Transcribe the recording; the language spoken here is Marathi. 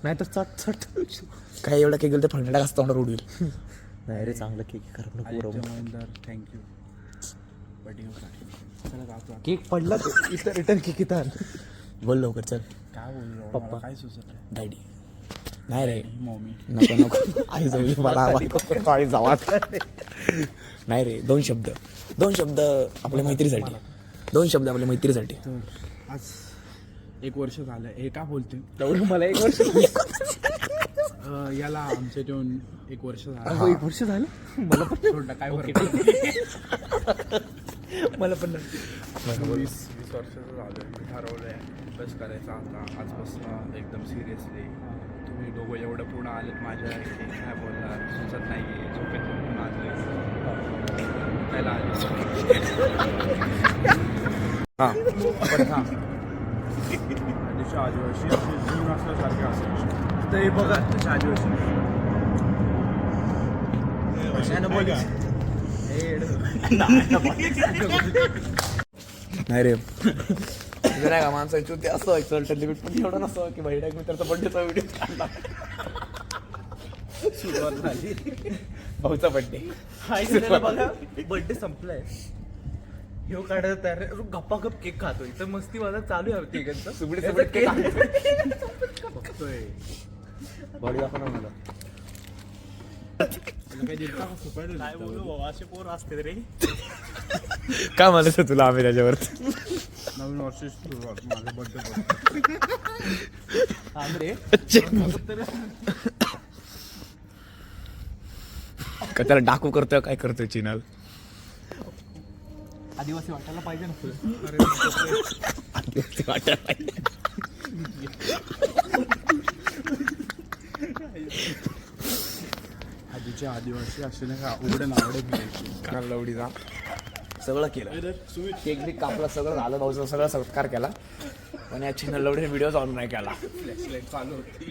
नाही तर चट चट काय एवढा केक गेलं तर फंडा कसं तोंडावर उडवेल. नाही रे चांगलं केक खराब नको बरोबर. थँक्यू केक पडला इथं रिटर्न केक इथं आण. बोल लवकर चल. काय बोललो पप्पा. काय सुचत आहे डॅडी नाही रे मम्मी नको नको आई जाऊ मला आई जावा. नाही रे दोन शब्द आपल्या मैत्रीसाठी. तर आज 1 वर्ष झालं हे का बोलते तेवढं मला 1 वर्ष याला आमच्या जेवण 1 वर्ष झालं 1 वर्ष झालं मला पण सोडलं काय फरक मला पण 20 वर्षाचं झालं मी ठरवलंय बस करायचं आता आजपासून एकदम सिरियसली. तुम्ही दोघं एवढं पूर्ण आलेत माझ्या इथे काय बोलणार सुचत नाही आहे झोपेतून पण आले त्याला आले हां पण हां त्याच्या आदिवासी असे जीवन असल्यासारखे असायचे ते बघा त्याच्या आदिवासी नाही रे तुझं नाही का माणसाची ते असं व्हायचं अल्टर लिमिट पण एवढं नसतं की बहिणा एक मित्राचा बड्डेचा व्हिडिओ काढला. सुरुवात झाली भाऊचा बड्डे बघा बर्थडे संपलाय ह्यो काढायला तयार आहे. गप्पा गप केक खातोय तर मस्ती माझा चालू आहे केकांचा. सुबडे केक बघतोय बॉडी दाखव ना मला. काही दिलता का सुपारी काय बोलू बाबा असे पोर असते रे. काय म्हणायचं तुला आम्ही त्याच्यावरती. नवीन वर्षाची सुरुवात माझा बड्डे रे का त्याला डाकू करतोय काय करतोय चिनाल. आदिवासी वाटायला पाहिजे ना तुला. आदिवासी वाटायला पाहिजे. आधीचे आदिवासी असे नाही का उघडे नावडे घ्यायचे लवडीचा सगळं केलं केक बी कापला सगळं झालं भाऊचा सगळा सत्कार केला पण या चिन्ह लवडीने व्हिडिओ ऑन नाही केला. फ्लॅशलाईट चालू होती